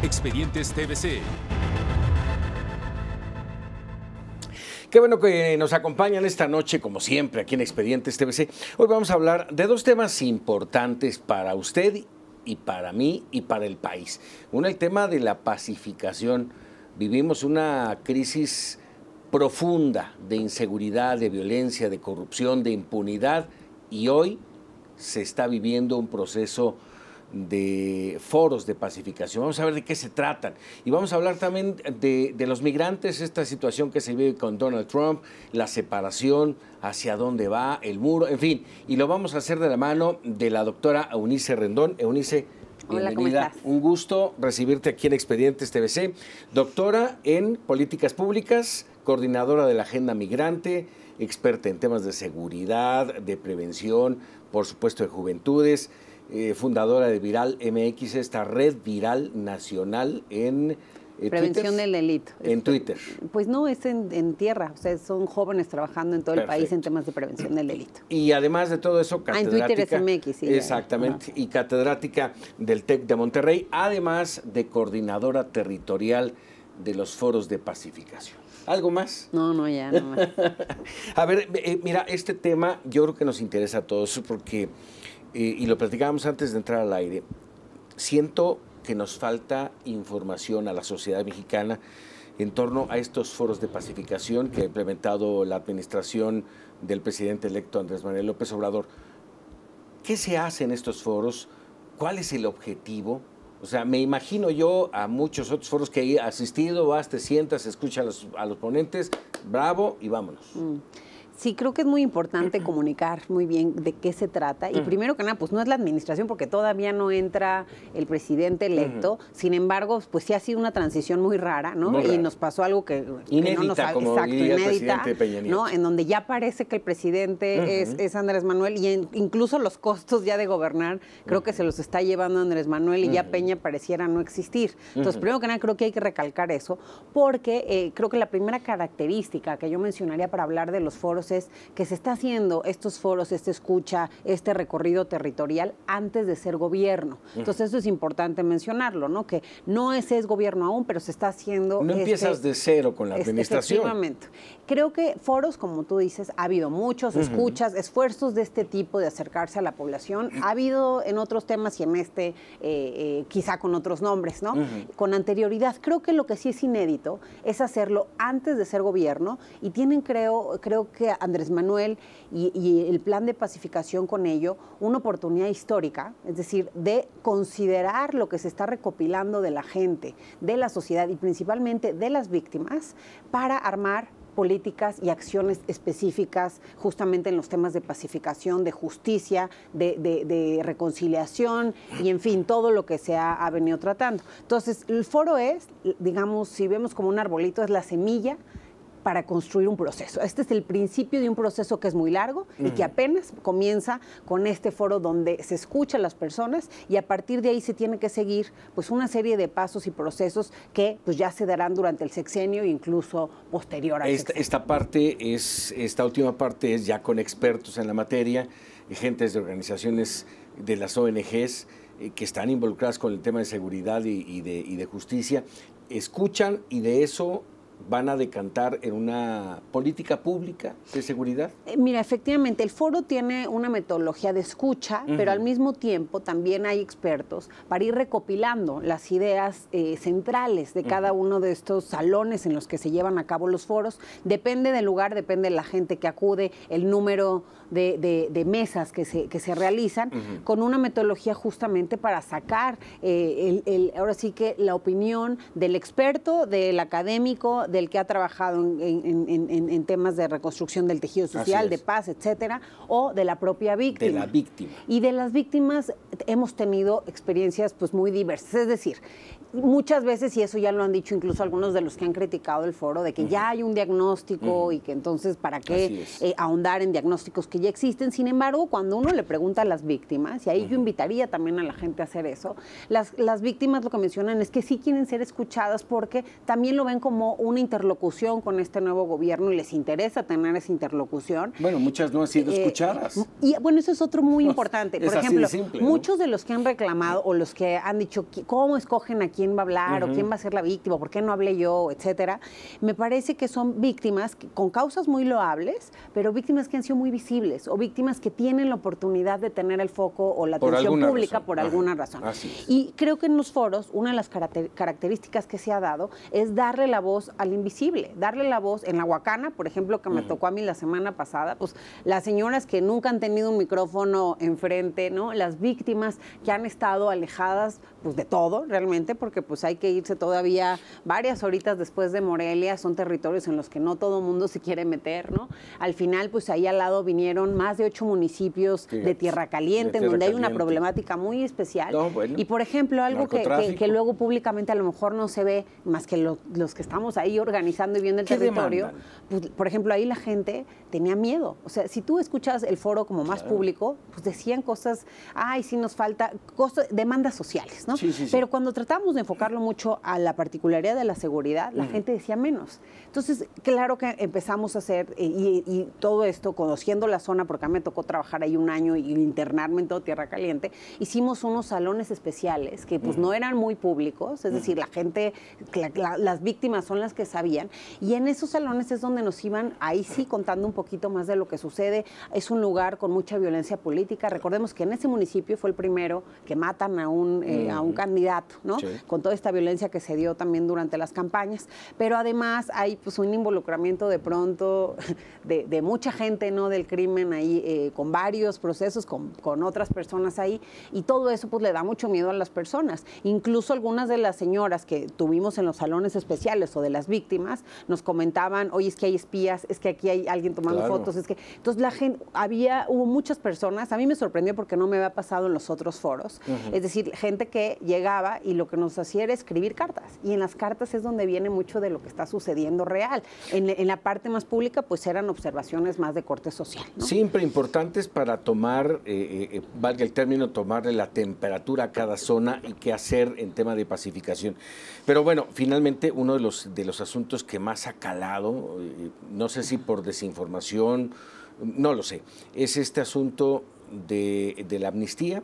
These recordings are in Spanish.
Expedientes TVC. Qué bueno que nos acompañan esta noche, como siempre, aquí en Expedientes TVC. Hoy vamos a hablar de dos temas importantes para usted y para mí y para el país. Uno, el tema de la pacificación. Vivimos una crisis profunda de inseguridad, de violencia, de corrupción, de impunidad, y hoy se está viviendo un proceso de foros de pacificación. Vamos a ver de qué se tratan. Y vamos a hablar también de los migrantes, esta situación que se vive con Donald Trump, la separación, hacia dónde va, el muro, en fin. Y lo vamos a hacer de la mano de la doctora Eunice Rendón. Eunice, bienvenida. Hola, ¿cómo estás? Un gusto recibirte aquí en Expedientes TVC. Doctora en Políticas Públicas, coordinadora de la Agenda Migrante, experta en temas de seguridad, de prevención, por supuesto de juventudes, fundadora de Viral MX, esta red viral nacional en Prevención del delito. En Twitter. Pues no, es en tierra, o sea, son jóvenes trabajando en todo el país en temas de prevención del delito. Y además de todo eso, catedrática. En Twitter es MX, sí. Exactamente, y catedrática del TEC de Monterrey, además de coordinadora territorial de los foros de pacificación. ¿Algo más? No, ya, no más. A ver, mira, este tema yo creo que nos interesa a todos porque, y lo platicábamos antes de entrar al aire, siento que nos falta información a la sociedad mexicana en torno a estos foros de pacificación que ha implementado la administración del presidente electo Andrés Manuel López Obrador. ¿Qué se hace en estos foros? ¿Cuál es el objetivo? O sea, me imagino yo a muchos otros foros que he asistido, vas, te sientas, escuchas a los ponentes, bravo y vámonos. Sí, creo que es muy importante comunicar muy bien de qué se trata. Y primero que nada, pues no es la administración porque todavía no entra el presidente electo. Sin embargo, pues sí ha sido una transición muy rara, ¿no? Muy rara. Y nos pasó algo que inédita, no nos como diría el presidente Peña Nieto, ¿no? En donde ya parece que el presidente es Andrés Manuel y incluso los costos ya de gobernar creo que se los está llevando Andrés Manuel y ya Peña pareciera no existir. Entonces, primero que nada, creo que hay que recalcar eso porque creo que la primera característica que yo mencionaría para hablar de los foros es que se está haciendo estos foros, esta escucha, este recorrido territorial antes de ser gobierno. Entonces eso es importante mencionarlo, ¿no? Que no es gobierno aún, pero se está haciendo. No empiezas de cero con la administración. Efectivamente. Creo que foros, como tú dices, ha habido muchos, escuchas, esfuerzos de este tipo de acercarse a la población. Ha habido en otros temas y en este, quizá con otros nombres, ¿no? Con anterioridad. Creo que lo que sí es inédito es hacerlo antes de ser gobierno y tienen, creo que Andrés Manuel y el plan de pacificación con ello, una oportunidad histórica, es decir, de considerar lo que se está recopilando de la gente, de la sociedad y principalmente de las víctimas para armar políticas y acciones específicas justamente en los temas de pacificación, de justicia, de reconciliación y, en fin, todo lo que se ha venido tratando. Entonces, el foro es, digamos, si vemos como un arbolito, es la semilla para construir un proceso. Este es el principio de un proceso que es muy largo y que apenas comienza con este foro donde se escucha a las personas y a partir de ahí se tiene que seguir pues una serie de pasos y procesos que pues ya se darán durante el sexenio e incluso posterior al sexenio. Esta última parte es ya con expertos en la materia, gentes de organizaciones de las ONGs que están involucradas con el tema de seguridad y de justicia, escuchan y de eso van a decantar en una política pública de seguridad? Mira, efectivamente, el foro tiene una metodología de escucha, pero al mismo tiempo también hay expertos para ir recopilando las ideas centrales de cada uno de estos salones en los que se llevan a cabo los foros. Depende del lugar, depende de la gente que acude, el número de mesas que se realizan, con una metodología justamente para sacar ahora sí que la opinión del experto, del académico, del que ha trabajado en temas de reconstrucción del tejido social, de paz, etcétera, o de la propia víctima. De la víctima. Y de las víctimas hemos tenido experiencias pues muy diversas. Es decir, muchas veces, y eso ya lo han dicho incluso algunos de los que han criticado el foro, de que ya hay un diagnóstico y que entonces para qué ahondar en diagnósticos que ya existen. Sin embargo, cuando uno le pregunta a las víctimas, y ahí yo invitaría también a la gente a hacer eso, las víctimas lo que mencionan es que sí quieren ser escuchadas porque también lo ven como una una interlocución con este nuevo gobierno y les interesa tener esa interlocución. Bueno, muchas no han sido escuchadas. Y bueno, eso es otro muy importante. Por ejemplo, simple, muchos de los que han reclamado o los que han dicho cómo escogen a quién va a hablar o quién va a ser la víctima, por qué no hablé yo, etcétera, me parece que son víctimas con causas muy loables, pero víctimas que han sido muy visibles o víctimas que tienen la oportunidad de tener el foco o la atención pública por alguna razón. Y creo que en los foros, una de las características que se ha dado es darle la voz al invisible, darle la voz en la Huacana, por ejemplo, que me tocó a mí la semana pasada, pues las señoras que nunca han tenido un micrófono enfrente, ¿no? Las víctimas que han estado alejadas pues de todo realmente, porque pues hay que irse todavía varias horitas después de Morelia, son territorios en los que no todo mundo se quiere meter, ¿no? Al final, pues ahí al lado vinieron más de 8 municipios de Tierra Caliente, en donde hay una problemática muy especial. Y por ejemplo, algo que luego públicamente a lo mejor no se ve, más que los que estamos ahí organizando y viendo el territorio, pues, por ejemplo, ahí la gente tenía miedo. O sea, si tú escuchas el foro como más público, pues decían cosas, ay, sí nos falta, demandas sociales, ¿no? Pero cuando tratamos de enfocarlo mucho a la particularidad de la seguridad, la gente decía menos. Entonces, claro que empezamos a hacer, y todo esto, conociendo la zona, porque a mí me tocó trabajar ahí un año y internarme en todo Tierra Caliente, hicimos unos salones especiales que pues no eran muy públicos, es decir, la gente, las víctimas son las que sabían, y en esos salones es donde nos iban, ahí sí, contando un poquito más de lo que sucede. Es un lugar con mucha violencia política. Recordemos que en ese municipio fue el primero que matan a un candidato, ¿no? Con toda esta violencia que se dio también durante las campañas. Pero además hay pues un involucramiento de pronto de mucha gente, ¿no? Del crimen ahí, con varios procesos, con otras personas ahí, y todo eso pues le da mucho miedo a las personas. Incluso algunas de las señoras que tuvimos en los salones especiales o de las víctimas nos comentaban, oye, es que hay espías, es que aquí hay alguien tomando fotos, es que... Entonces la gente, hubo muchas personas, a mí me sorprendió porque no me había pasado en los otros foros, es decir, gente que llegaba y lo que nos hacía era escribir cartas, y en las cartas es donde viene mucho de lo que está sucediendo real. En la parte más pública pues eran observaciones más de corte social, ¿no? Siempre importantes para tomar, valga el término, tomarle la temperatura a cada zona y qué hacer en tema de pacificación. Pero bueno, finalmente uno de los asuntos que más ha calado, no sé si por desinformación, no lo sé, es este asunto de la amnistía,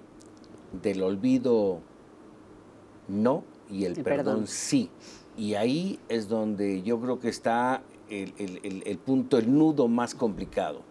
del olvido no y el perdón sí. Y ahí es donde yo creo que está el punto, el nudo más complicado.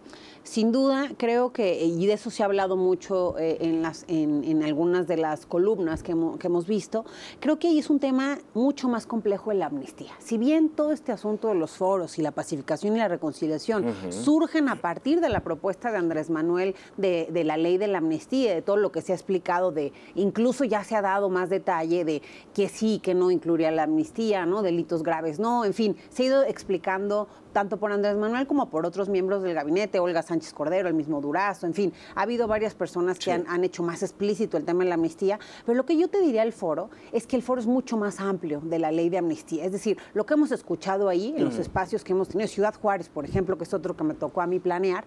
Sin duda, creo que, y de eso se ha hablado mucho en algunas de las columnas que hemos visto, creo que ahí es un tema mucho más complejo de la amnistía. Si bien todo este asunto de los foros y la pacificación y la reconciliación surgen a partir de la propuesta de Andrés Manuel de la ley de la amnistía, de todo lo que se ha explicado, incluso ya se ha dado más detalle de que sí, que no incluiría la amnistía, ¿no? Delitos graves, no, en fin, se ha ido explicando tanto por Andrés Manuel como por otros miembros del gabinete, Olga Sánchez Cordero, el mismo Durazo, en fin, ha habido varias personas que han hecho más explícito el tema de la amnistía, pero lo que yo te diría al foro es que el foro es mucho más amplio de la ley de amnistía, es decir, lo que hemos escuchado ahí en los espacios que hemos tenido, Ciudad Juárez, por ejemplo, que es otro que me tocó a mí planear,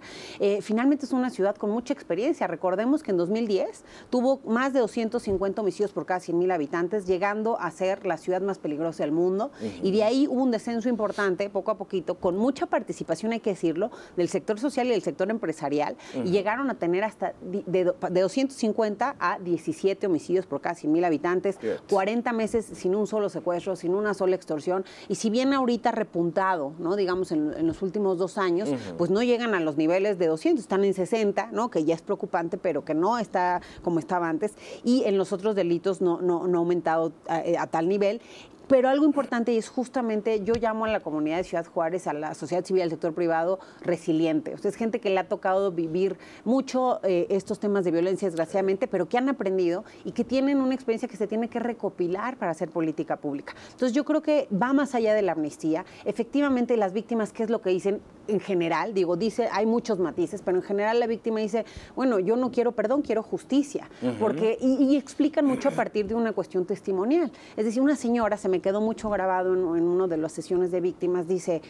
finalmente es una ciudad con mucha experiencia. Recordemos que en 2010 tuvo más de 250 homicidios por cada 100,000 habitantes, llegando a ser la ciudad más peligrosa del mundo, y de ahí hubo un descenso importante, poco a poquito, con mucha participación, hay que decirlo, del sector social y del sector empresarial, y llegaron a tener hasta de 250 a 17 homicidios por cada 100,000 habitantes, 40 meses sin un solo secuestro, sin una sola extorsión, y si bien ahorita repuntado, ¿no? Digamos en los últimos 2 años, pues no llegan a los niveles de 200, están en 60, ¿no? Que ya es preocupante, pero que no está como estaba antes, y en los otros delitos no ha aumentado a tal nivel. Pero algo importante es justamente, yo llamo a la comunidad de Ciudad Juárez, a la sociedad civil, al sector privado, resiliente. O sea, es gente que le ha tocado vivir mucho estos temas de violencia, desgraciadamente, pero que han aprendido y que tienen una experiencia que se tiene que recopilar para hacer política pública. Entonces, yo creo que va más allá de la amnistía. Efectivamente, las víctimas, ¿qué es lo que dicen? En general, dice, hay muchos matices, pero en general la víctima dice, bueno, yo no quiero perdón, quiero justicia, porque y explican mucho a partir de una cuestión testimonial. Es decir, una señora, se me quedó mucho grabado en una de las sesiones de víctimas, dice,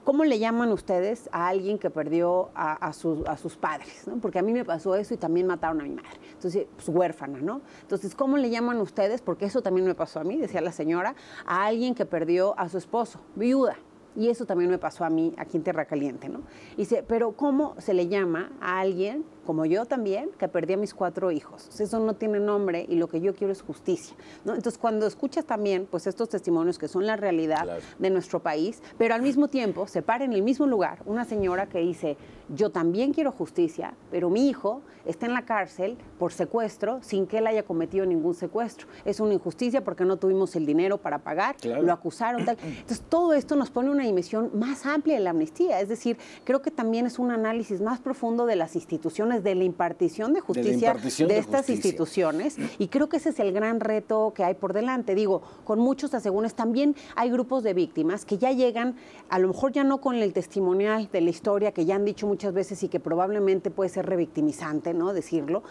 ¿cómo le llaman ustedes a alguien que perdió a sus padres? ¿No? Porque a mí me pasó eso y también mataron a mi madre. Entonces, pues huérfana, ¿no? Entonces, ¿cómo le llaman ustedes? Porque eso también me pasó a mí, decía la señora, a alguien que perdió a su esposo, viuda. Y eso también me pasó a mí aquí en Tierra Caliente, ¿no? Y dice, pero ¿cómo se le llama a alguien, como yo también, que perdí a mis 4 hijos? O sea, eso no tiene nombre y lo que yo quiero es justicia, ¿no? Entonces, cuando escuchas también pues estos testimonios que son la realidad de nuestro país, pero al mismo tiempo se para en el mismo lugar una señora que dice, yo también quiero justicia, pero mi hijo está en la cárcel por secuestro sin que él haya cometido ningún secuestro. Es una injusticia porque no tuvimos el dinero para pagar, lo acusaron, tal. Entonces, todo esto nos pone una dimensión más amplia de la amnistía. Es decir, creo que también es un análisis más profundo de las instituciones, de la impartición de justicia de estas instituciones. Y creo que ese es el gran reto que hay por delante. Digo, con muchos asegúnes también hay grupos de víctimas que ya llegan, a lo mejor ya no con el testimonial de la historia que ya han dicho muchas veces y que probablemente puede ser revictimizante, ¿no? Decirlo.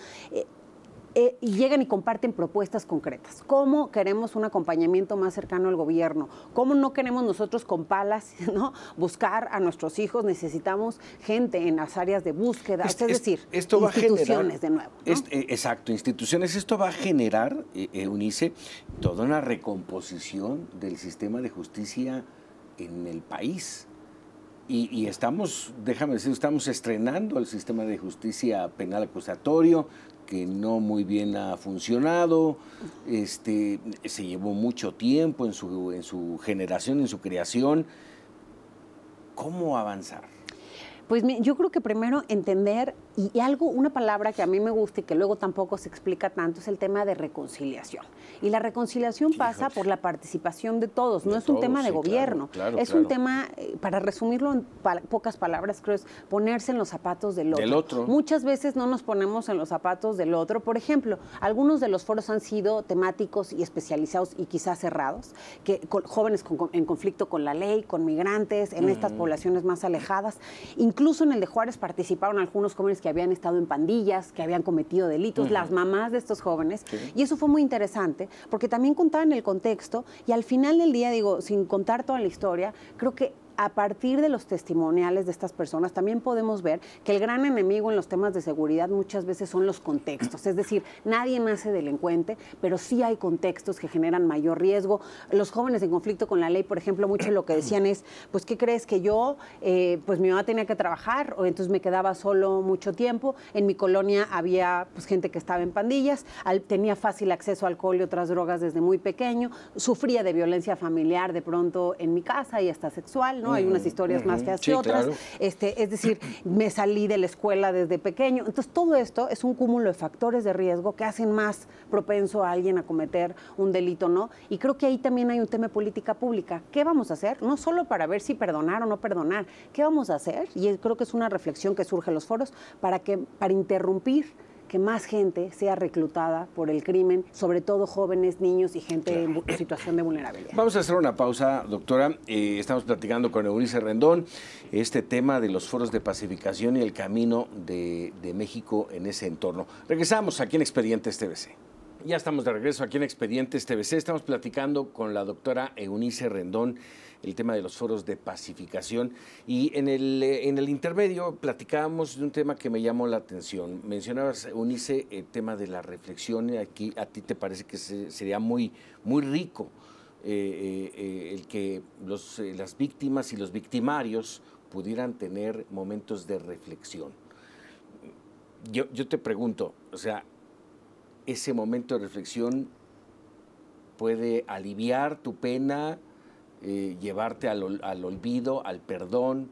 Y llegan y comparten propuestas concretas. ¿Cómo queremos un acompañamiento más cercano al gobierno? ¿Cómo no queremos nosotros con palas, ¿no? buscar a nuestros hijos? Necesitamos gente en las áreas de búsqueda, es decir, esto instituciones de nuevo, ¿no? Exacto, instituciones. Esto va a generar, Eunice, toda una recomposición del sistema de justicia en el país. Y estamos, déjame decir, estamos estrenando el sistema de justicia penal acusatorio, que no muy bien ha funcionado, se llevó mucho tiempo en su generación, en su creación. ¿Cómo avanzar? Pues yo creo que primero entender, y una palabra que a mí me gusta y que luego tampoco se explica tanto, es el tema de reconciliación. Y la reconciliación pasa por la participación de todos, no es un tema de gobierno, es un tema, para resumirlo en pocas palabras, creo, es ponerse en los zapatos del otro. Muchas veces no nos ponemos en los zapatos del otro. Por ejemplo, algunos de los foros han sido temáticos y especializados y quizás cerrados, que con jóvenes en conflicto con la ley, con migrantes, en estas poblaciones más alejadas. Incluso en el de Juárez participaron algunos jóvenes que habían estado en pandillas, que habían cometido delitos, las mamás de estos jóvenes. Y eso fue muy interesante, porque también contaban el contexto y al final del día, digo, sin contar toda la historia, creo que a partir de los testimoniales de estas personas también podemos ver que el gran enemigo en los temas de seguridad muchas veces son los contextos. Es decir, nadie nace delincuente, pero sí hay contextos que generan mayor riesgo. Los jóvenes en conflicto con la ley, por ejemplo, mucho lo que decían es, pues, ¿qué crees que yo? Pues mi mamá tenía que trabajar, o entonces me quedaba solo mucho tiempo. En mi colonia había pues gente que estaba en pandillas, tenía fácil acceso a alcohol y otras drogas desde muy pequeño, sufría de violencia familiar de pronto en mi casa y hasta sexual, ¿no? Hay unas historias más feas que otras. Claro. Es decir, me salí de la escuela desde pequeño. Entonces, todo esto es un cúmulo de factores de riesgo que hacen más propenso a alguien a cometer un delito, ¿no? Y creo que ahí también hay un tema de política pública. ¿Qué vamos a hacer? No solo para ver si perdonar o no perdonar. ¿Qué vamos a hacer? Y creo que es una reflexión que surge en los foros para interrumpir que más gente sea reclutada por el crimen, sobre todo jóvenes, niños y gente en situación de vulnerabilidad. Vamos a hacer una pausa, doctora. Estamos platicando con Eunice Rendón este tema de los foros de pacificación y el camino de México en ese entorno. Regresamos aquí en Expedientes TVC. Ya estamos de regreso aquí en Expedientes TVC. Estamos platicando con la doctora Eunice Rendón el tema de los foros de pacificación, y en el intermedio platicábamos de un tema que me llamó la atención. Mencionabas, Eunice, el tema de la reflexión, y aquí a ti te parece que sería muy rico el que las víctimas y los victimarios pudieran tener momentos de reflexión. Yo te pregunto, o sea, ese momento de reflexión puede aliviar tu pena, llevarte al olvido, al perdón,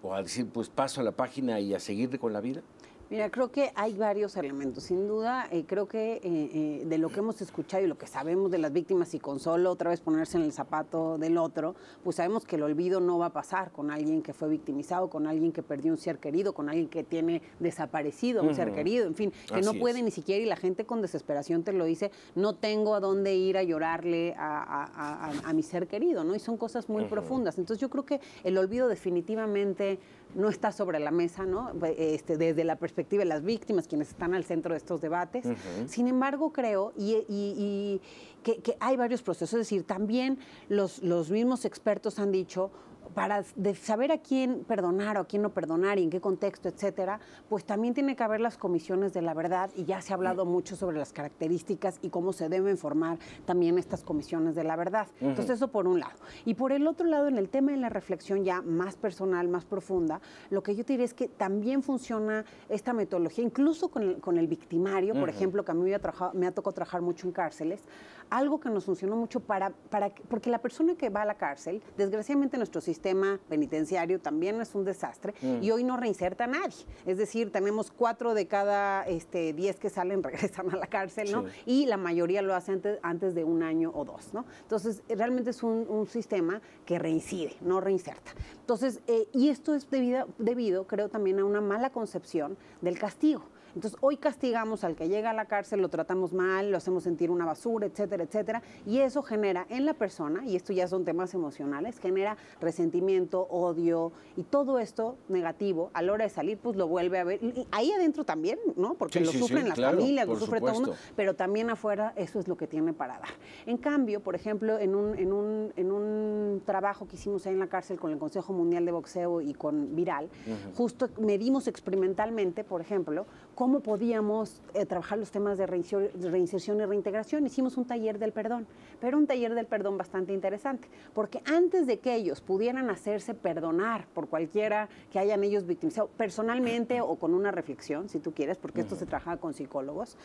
o a decir, pues paso a la página y a seguir con la vida. Mira, creo que hay varios elementos. Sin duda, creo que de lo que hemos escuchado y lo que sabemos de las víctimas, y con solo otra vez ponerse en el zapato del otro, pues sabemos que el olvido no va a pasar con alguien que fue victimizado, con alguien que perdió un ser querido, con alguien que tiene desaparecido un ser querido, en fin, que no puede ni siquiera, y la gente con desesperación te lo dice, no tengo a dónde ir a llorarle a mi ser querido, ¿no? Y son cosas muy profundas. Entonces yo creo que el olvido definitivamente no está sobre la mesa, ¿no? Desde la perspectiva de las víctimas, quienes están al centro de estos debates. Sin embargo, creo que hay varios procesos. Es decir, también los mismos expertos han dicho, para saber a quién perdonar o a quién no perdonar y en qué contexto, etcétera, pues también tiene que haber las comisiones de la verdad, y ya se ha hablado mucho sobre las características y cómo se deben formar también estas comisiones de la verdad. Entonces, eso por un lado. Y por el otro lado, en el tema de la reflexión ya más personal, más profunda, lo que yo te diría es que también funciona esta metodología, incluso con el victimario, por ejemplo, que a mí me ha tocado trabajar mucho en cárceles, algo que nos funcionó mucho porque la persona que va a la cárcel, desgraciadamente nuestro sistema penitenciario también es un desastre y hoy no reinserta a nadie. Es decir, tenemos 4 de cada 10 que salen regresan a la cárcel, ¿no? Sí. Y la mayoría lo hace antes de 1 año o 2, ¿no? Entonces, realmente es un sistema que reincide, no reinserta. Entonces, y esto es debido, creo, también a una mala concepción del castigo. Entonces, hoy castigamos al que llega a la cárcel, lo tratamos mal, lo hacemos sentir una basura, etcétera, etcétera, y eso genera en la persona, y esto ya son temas emocionales, genera resentimiento, odio, y todo esto negativo, a la hora de salir, pues lo vuelve a ver. Y ahí adentro también, ¿no? Porque lo sufren las familias, lo sufre todo el mundo, pero también afuera eso es lo que tiene para dar. En cambio, por ejemplo, en un trabajo que hicimos ahí en la cárcel con el Consejo Mundial de Boxeo y con Viral, justo medimos experimentalmente, por ejemplo, cómo podíamos trabajar los temas de reinserción y reintegración. Hicimos un taller del perdón, pero un taller del perdón bastante interesante, porque antes de que ellos pudieran hacerse perdonar por cualquiera que hayan ellos victimizado, personalmente o con una reflexión, si tú quieres, porque esto se trabaja con psicólogos,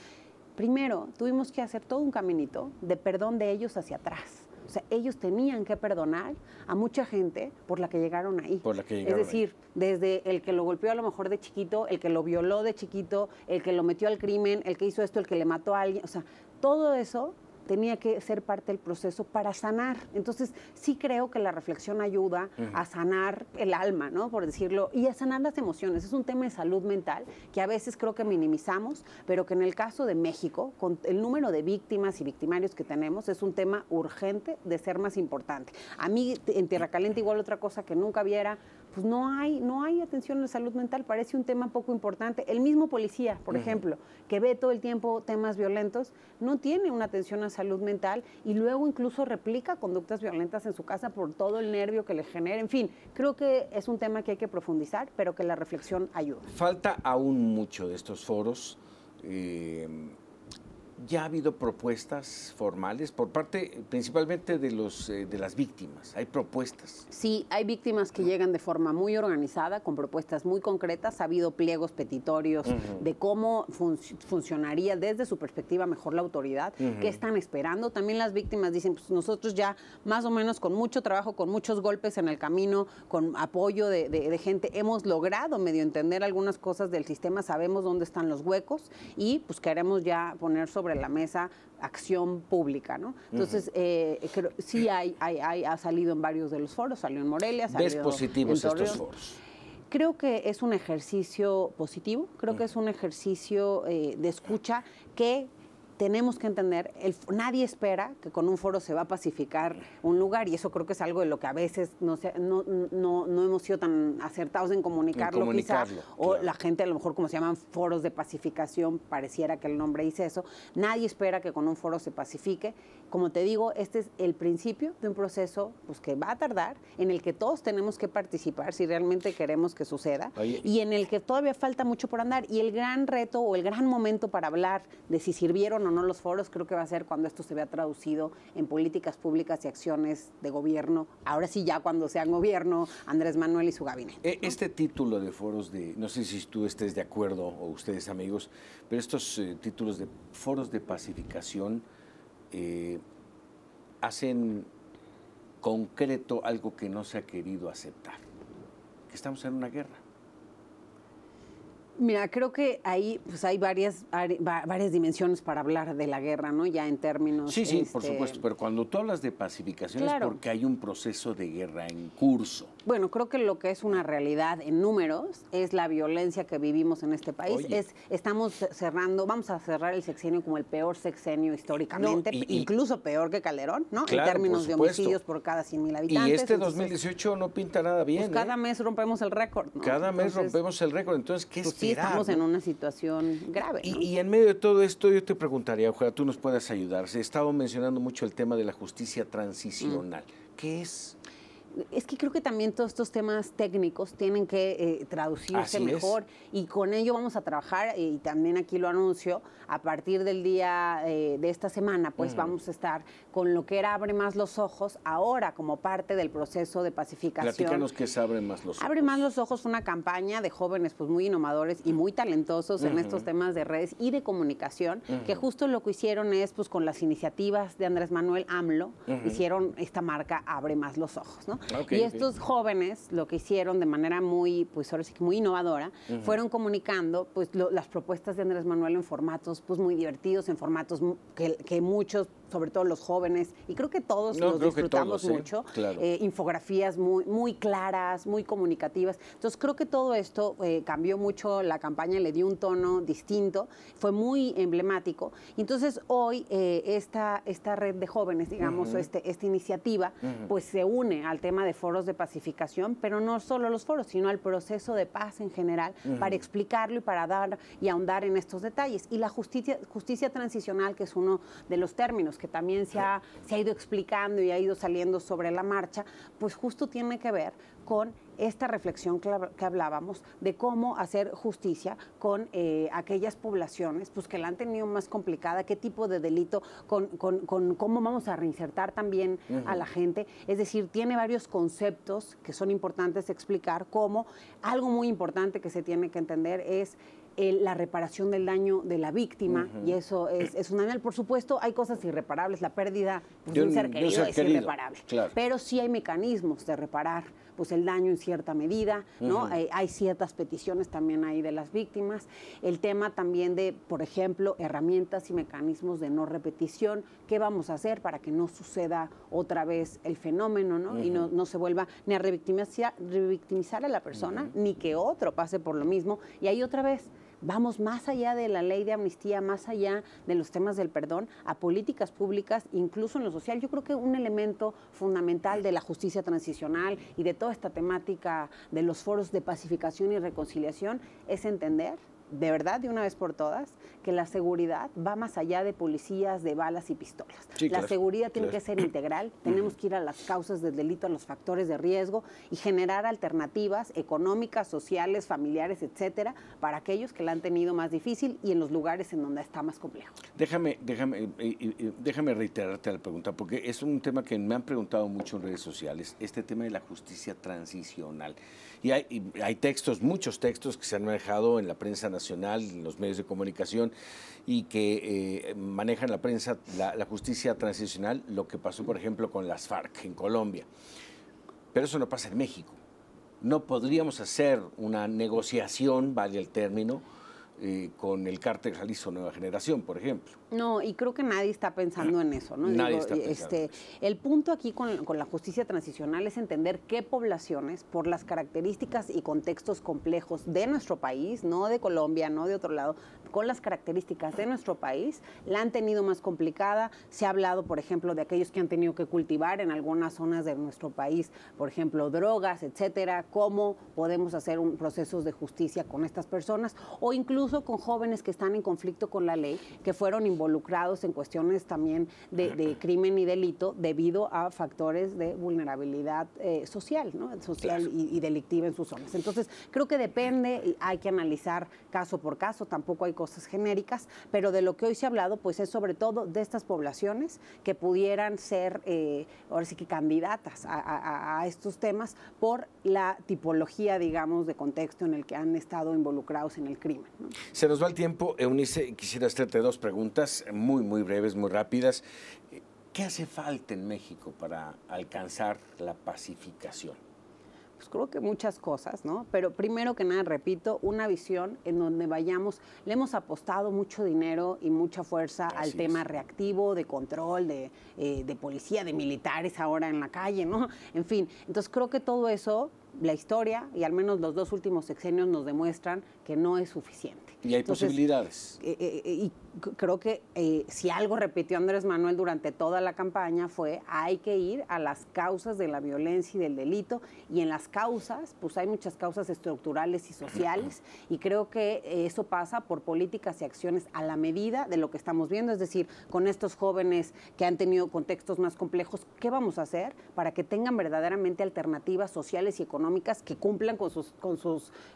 primero tuvimos que hacer todo un caminito de perdón de ellos hacia atrás. O sea, ellos tenían que perdonar a mucha gente por la que llegaron ahí. Es decir, desde el que lo golpeó a lo mejor de chiquito, el que lo violó de chiquito, el que lo metió al crimen, el que hizo esto, el que le mató a alguien. O sea, todo eso tenía que ser parte del proceso para sanar. Entonces, sí creo que la reflexión ayuda a sanar el alma, ¿no? Por decirlo, y a sanar las emociones. Es un tema de salud mental que a veces creo que minimizamos, pero que en el caso de México, con el número de víctimas y victimarios que tenemos, es un tema urgente de ser más importante. A mí, en Tierra Caliente, igual otra cosa que nunca viera, pues no hay atención en salud mental, parece un tema poco importante. El mismo policía, por ejemplo, que ve todo el tiempo temas violentos, no tiene una atención a salud mental y luego incluso replica conductas violentas en su casa por todo el nervio que le genera. En fin, creo que es un tema que hay que profundizar, pero que la reflexión ayuda. Falta aún mucho de estos foros. Ya ha habido propuestas formales por parte principalmente de las víctimas. ¿Hay propuestas? Sí, hay víctimas que llegan de forma muy organizada, con propuestas muy concretas. Ha habido pliegos petitorios de cómo funcionaría desde su perspectiva mejor la autoridad, qué están esperando. También las víctimas dicen, pues nosotros ya más o menos con mucho trabajo, con muchos golpes en el camino, con apoyo de gente, hemos logrado medio entender algunas cosas del sistema, sabemos dónde están los huecos y pues queremos ya poner sobre la mesa acción pública, ¿no? Entonces, creo, sí ha salido en varios de los foros, salió en Morelia, salió ¿Ves positivos estos foros? Creo que es un ejercicio positivo, creo que es un ejercicio de escucha que tenemos que entender, nadie espera que con un foro se va a pacificar un lugar y eso creo que es algo de lo que a veces no hemos sido tan acertados en comunicarlo quizás, o la gente a lo mejor como se llaman foros de pacificación, pareciera que el nombre dice eso, nadie espera que con un foro se pacifique. Como te digo, este es el principio de un proceso pues, que va a tardar, en el que todos tenemos que participar si realmente queremos que suceda. Oye, y en el que todavía falta mucho por andar y el gran reto o el gran momento para hablar de si sirvieron o no los foros, creo que va a ser cuando esto se vea traducido en políticas públicas y acciones de gobierno, ahora sí ya cuando sean gobierno, Andrés Manuel y su gabinete, ¿no? Este título de foros no sé si tú estés de acuerdo o ustedes amigos, pero estos títulos de foros de pacificación hacen concreto algo que no se ha querido aceptar, que estamos en una guerra. Mira, creo que ahí pues hay varias dimensiones para hablar de la guerra, ¿no? Ya en términos... Sí, por supuesto, pero cuando tú hablas de pacificación es porque hay un proceso de guerra en curso. Bueno, creo que lo que es una realidad en números es la violencia que vivimos en este país. Vamos a cerrar el sexenio como el peor sexenio históricamente, incluso peor que Calderón, ¿no? Claro, en términos de homicidios por cada 100,000 habitantes. Y este 2018 no pinta nada bien. Pues cada mes rompemos el récord, ¿no? Cada mes rompemos el récord, entonces, ¿qué esperar? Sí, estamos en una situación grave, ¿no? Y en medio de todo esto, yo te preguntaría, ojalá tú nos puedas ayudar. Se estaba mencionando mucho el tema de la justicia transicional. ¿Qué es? Es que creo que también todos estos temas técnicos tienen que traducirse mejor y con ello vamos a trabajar y también aquí lo anuncio, a partir del día de esta semana pues vamos a estar con lo que era Abre Más los Ojos, ahora como parte del proceso de pacificación. Platícanos qué es Abre Más los Ojos. Abre Más los Ojos, una campaña de jóvenes pues muy innovadores y muy talentosos en estos temas de redes y de comunicación, que justo lo que hicieron es pues con las iniciativas de Andrés Manuel AMLO, hicieron esta marca Abre Más los Ojos, ¿no? Y estos jóvenes lo que hicieron de manera muy, pues ahora sí que muy innovadora, fueron comunicando pues las propuestas de Andrés Manuel en formatos pues muy divertidos, en formatos que muchos, sobre todo los jóvenes, y creo que todos los disfrutamos mucho, infografías muy claras, muy comunicativas. Entonces creo que todo esto cambió mucho la campaña, le dio un tono distinto, fue muy emblemático. Y entonces hoy esta red de jóvenes, digamos, esta iniciativa, pues se une al tema de foros de pacificación, pero no solo los foros, sino al proceso de paz en general, para explicarlo y para dar y ahondar en estos detalles. Y la justicia transicional, que es uno de los términos que también se ha ido explicando y ha ido saliendo sobre la marcha, pues justo tiene que ver con esta reflexión que hablábamos de cómo hacer justicia con aquellas poblaciones pues que la han tenido más complicada, qué tipo de delito, con cómo vamos a reinsertar también a la gente. Es decir, tiene varios conceptos que son importantes explicar, como algo muy importante que se tiene que entender es la reparación del daño de la víctima, y eso es fundamental. Por supuesto, hay cosas irreparables, la pérdida pues, de un ser querido es irreparable, pero sí hay mecanismos de reparar pues el daño en cierta medida, ¿no? Hay ciertas peticiones también ahí de las víctimas. El tema también de, por ejemplo, herramientas y mecanismos de no repetición. ¿Qué vamos a hacer para que no suceda otra vez el fenómeno, ¿no? Y no se vuelva ni a revictimizar a la persona, ni que otro pase por lo mismo. Y ahí otra vez vamos más allá de la ley de amnistía, más allá de los temas del perdón, a políticas públicas, incluso en lo social. Yo creo que un elemento fundamental de la justicia transicional y de toda esta temática de los foros de pacificación y reconciliación es entender, de verdad, de una vez por todas, que la seguridad va más allá de policías, de balas y pistolas. La seguridad tiene que ser integral, tenemos que ir a las causas del delito, a los factores de riesgo y generar alternativas económicas, sociales, familiares, etcétera, para aquellos que la han tenido más difícil y en los lugares en donde está más complejo. Déjame reiterarte la pregunta, porque es un tema que me han preguntado mucho en redes sociales, este tema de la justicia transicional. Y hay textos, muchos textos que se han manejado en la prensa nacional, en los medios de comunicación, y que manejan la prensa, la justicia transicional, lo que pasó, por ejemplo, con las FARC en Colombia. Pero eso no pasa en México. No podríamos hacer una negociación, vale el término, con el cártel Jalisco Nueva Generación, por ejemplo. No, y creo que nadie está pensando en eso, ¿no? Nadie está pensando en eso. El punto aquí con la justicia transicional es entender qué poblaciones, por las características y contextos complejos de nuestro país, no de Colombia, no de otro lado, con las características de nuestro país, la han tenido más complicada. Se ha hablado, por ejemplo, de aquellos que han tenido que cultivar en algunas zonas de nuestro país, por ejemplo, drogas, etcétera, cómo podemos hacer procesos de justicia con estas personas, o incluso con jóvenes que están en conflicto con la ley, que fueron involucrados en cuestiones también de crimen y delito debido a factores de vulnerabilidad social, ¿no? Social y delictiva en sus zonas. Entonces, creo que depende, hay que analizar caso por caso, tampoco hay cosas genéricas, pero de lo que hoy se ha hablado, pues es sobre todo de estas poblaciones que pudieran ser, ahora sí que candidatas a estos temas por la tipología, digamos, de contexto en el que han estado involucrados en el crimen, ¿no? Se nos va el tiempo. Eunice, quisiera hacerte dos preguntas muy breves, muy rápidas. ¿Qué hace falta en México para alcanzar la pacificación? Pues creo que muchas cosas, ¿no? Pero primero que nada, repito, una visión en donde vayamos, le hemos apostado mucho dinero y mucha fuerza al tema reactivo, de control, de policía, de militares ahora en la calle, ¿no? En fin, entonces creo que todo eso, la historia y al menos los 2 últimos sexenios nos demuestran que no es suficiente. Y hay posibilidades. Y creo que si algo repitió Andrés Manuel durante toda la campaña fue hay que ir a las causas de la violencia y del delito, y en las causas, pues hay muchas causas estructurales y sociales, y creo que eso pasa por políticas y acciones a la medida de lo que estamos viendo, es decir, con estos jóvenes que han tenido contextos más complejos, ¿qué vamos a hacer para que tengan verdaderamente alternativas sociales y económicas que cumplan con sus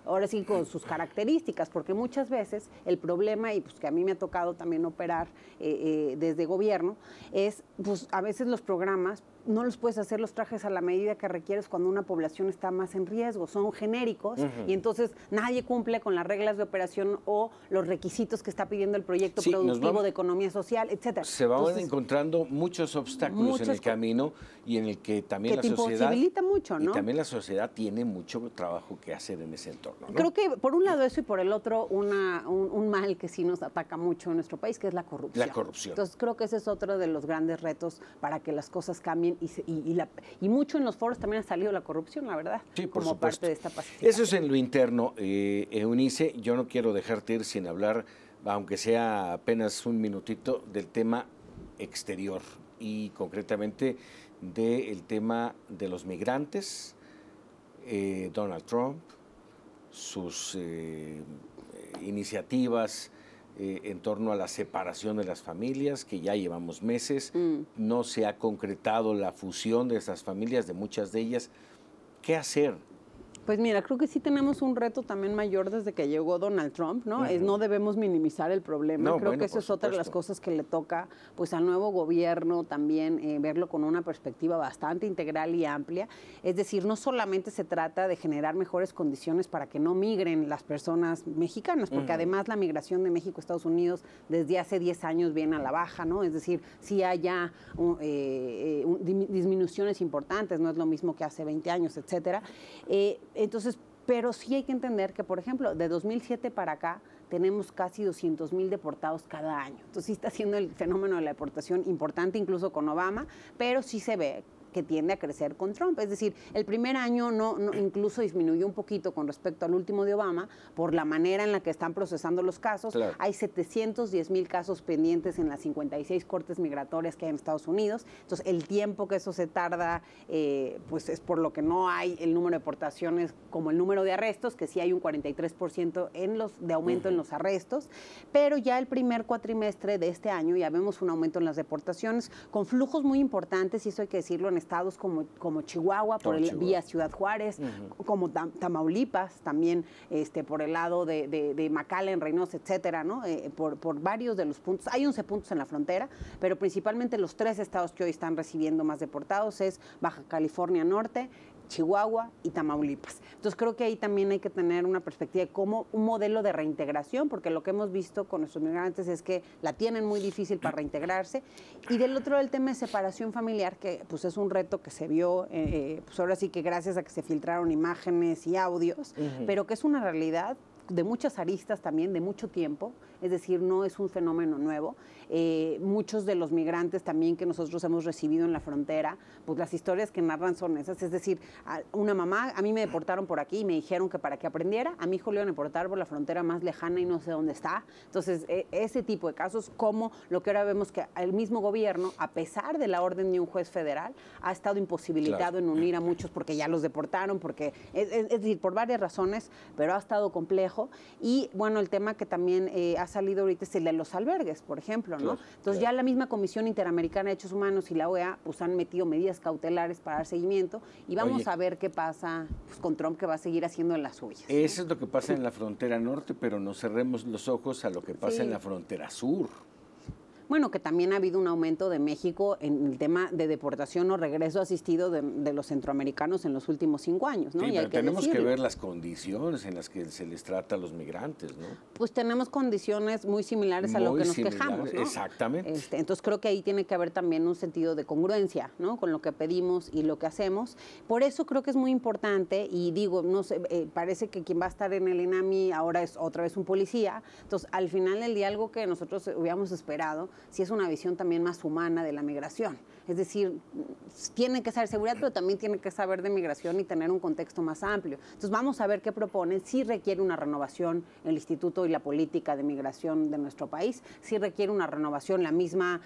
ahora sí, con sus características? Porque muchas veces el problema, y pues que a mí me ha tocado también operar desde gobierno, es pues a veces los programas no los puedes hacer los trajes a la medida que requieres cuando una población está más en riesgo, son genéricos y entonces nadie cumple con las reglas de operación o los requisitos que está pidiendo el proyecto productivo de economía social, etcétera. Se van encontrando muchos obstáculos en el camino y en el que también la sociedad imposibilita mucho, ¿no? Y también la sociedad tiene mucho trabajo que hacer en ese entorno, ¿no? Creo que por un lado eso y por el otro un mal que sí nos ataca mucho en nuestro país, que es la corrupción. La corrupción. Entonces creo que ese es otro de los grandes retos para que las cosas cambien y mucho en los foros también ha salido la corrupción, la verdad, sí, por como supuesto. parte de esta pacificación. Eso es en lo interno. Eunice, yo no quiero dejarte ir sin hablar, aunque sea apenas un minutito, del tema exterior y concretamente del tema de los migrantes, Donald Trump, sus iniciativas en torno a la separación de las familias, que ya llevamos meses, no se ha concretado la fusión de esas familias, de muchas de ellas. ¿Qué hacer? Pues mira, creo que sí tenemos un reto también mayor desde que llegó Donald Trump, ¿no? No debemos minimizar el problema. Creo que eso es otra de las cosas que le toca pues al nuevo gobierno también verlo con una perspectiva bastante integral y amplia. Es decir, no solamente se trata de generar mejores condiciones para que no migren las personas mexicanas, porque además la migración de México a Estados Unidos desde hace 10 años viene a la baja, ¿no? Es decir, sí hay ya disminuciones importantes, no es lo mismo que hace 20 años, etcétera. Entonces, pero sí hay que entender que, por ejemplo, de 2007 para acá tenemos casi 200,000 deportados cada año. Entonces sí está siendo el fenómeno de la deportación importante, incluso con Obama, pero sí se ve que tiende a crecer con Trump. Es decir, el primer año incluso disminuyó un poquito con respecto al último de Obama por la manera en la que están procesando los casos. Claro. Hay 710,000 casos pendientes en las 56 cortes migratorias que hay en Estados Unidos. Entonces, el tiempo que eso se tarda, pues es por lo que no hay el número de deportaciones como el número de arrestos, que sí hay un 43% de aumento en los arrestos, pero ya el primer cuatrimestre de este año ya vemos un aumento en las deportaciones con flujos muy importantes, y eso hay que decirlo, en estados como Chihuahua, vía Ciudad Juárez, como Tamaulipas, también por el lado de McAllen, Reynosa, etcétera, ¿no? Por varios de los puntos. Hay 11 puntos en la frontera, pero principalmente los 3 estados que hoy están recibiendo más deportados es Baja California Norte, Chihuahua y Tamaulipas. Entonces creo que ahí también hay que tener una perspectiva de cómo un modelo de reintegración, porque lo que hemos visto con nuestros migrantes es que la tienen muy difícil para reintegrarse. Y del otro lado el tema de separación familiar, que pues es un reto que se vio, pues ahora sí que gracias a que se filtraron imágenes y audios, pero que es una realidad de muchas aristas también, de mucho tiempo, es decir, no es un fenómeno nuevo. Muchos de los migrantes también que nosotros hemos recibido en la frontera, pues las historias que narran son esas, es decir, una mamá, a mí me deportaron por aquí y me dijeron que para que aprendiera, a mi hijo le iban a deportar por la frontera más lejana y no sé dónde está. Entonces, ese tipo de casos, como lo que ahora vemos que el mismo gobierno, a pesar de la orden de un juez federal, ha estado imposibilitado en unir a muchos porque ya los deportaron, porque, es decir, por varias razones, pero ha estado complejo. Y bueno, el tema que también ha salido ahorita es el de los albergues, por ejemplo, ¿no? Entonces ya la misma Comisión Interamericana de Derechos Humanos y la OEA pues han metido medidas cautelares para dar seguimiento y vamos a ver qué pasa pues, con Trump, que va a seguir haciendo en las suyas. Eso es lo que pasa en la frontera norte, pero no cerremos los ojos a lo que pasa en la frontera sur. Bueno, que también ha habido un aumento de México en el tema de deportación o regreso asistido de los centroamericanos en los últimos 5 años, ¿no? Sí, y pero tenemos que ver las condiciones en las que se les trata a los migrantes, ¿no? Pues tenemos condiciones muy similares a lo que nos quejamos, ¿no? Exactamente. Entonces creo que ahí tiene que haber también un sentido de congruencia, ¿no? Con lo que pedimos y lo que hacemos. Por eso creo que es muy importante, y digo, no sé, parece que quien va a estar en el INAMI ahora es otra vez un policía. Entonces, al final del día, algo que nosotros hubiéramos esperado, si es una visión también más humana de la migración. Es decir, tiene que saber seguridad, pero también tiene que saber de migración y tener un contexto más amplio. Entonces vamos a ver qué proponen. Sí requiere una renovación el Instituto y la política de migración de nuestro país, sí requiere una renovación la misma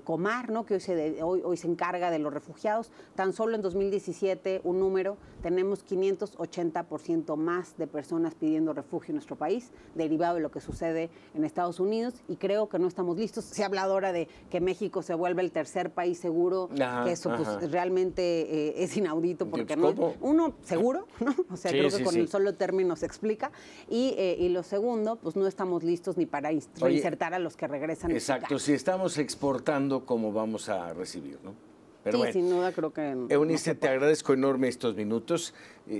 Comar, ¿no? Que hoy se encarga de los refugiados. Tan solo en 2017, un número, tenemos 580% más de personas pidiendo refugio en nuestro país, derivado de lo que sucede en Estados Unidos, y creo que no estamos listos. Se ha hablado ahora de que México se vuelve el tercer país seguro, que eso pues realmente es inaudito, porque no es, uno, seguro, ¿no? O sea, creo que con el solo término se explica, y lo segundo, pues no estamos listos ni para reinsertar a los que regresan. Exacto, si estamos exportando, ¿cómo vamos a recibir, no? Pero sí, bueno, sin duda creo que... Eunice, te agradezco enorme estos minutos.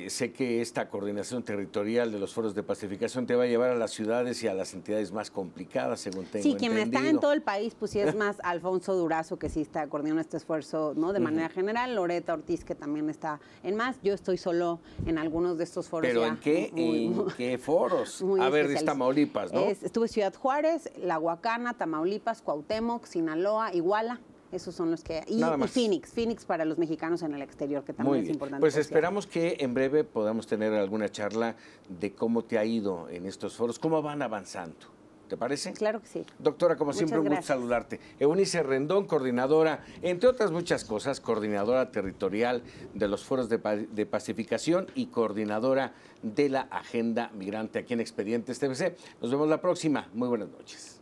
Sé que esta coordinación territorial de los foros de pacificación te va a llevar a las ciudades y a las entidades más complicadas, según tengo entendido. Sí, quien está en todo el país, pues sí es más Alfonso Durazo, que sí está coordinando este esfuerzo, ¿no? De manera general, Loreta Ortiz, que también está en más. Yo estoy solo en algunos de estos foros. ¿Pero en qué foros? A ver, de Tamaulipas, ¿no? Estuve en Ciudad Juárez, La Huacana, Tamaulipas, Cuauhtémoc, Sinaloa, Iguala. Esos son los que... Y Phoenix para los mexicanos en el exterior, que también es importante. Pues esperamos que en breve podamos tener alguna charla de cómo te ha ido en estos foros, cómo van avanzando. ¿Te parece? Claro que sí. Doctora, como siempre, un gusto saludarte. Eunice Rendón, coordinadora, entre otras muchas cosas, coordinadora territorial de los foros de pacificación y coordinadora de la agenda migrante aquí en Expedientes TVC. Nos vemos la próxima. Muy buenas noches.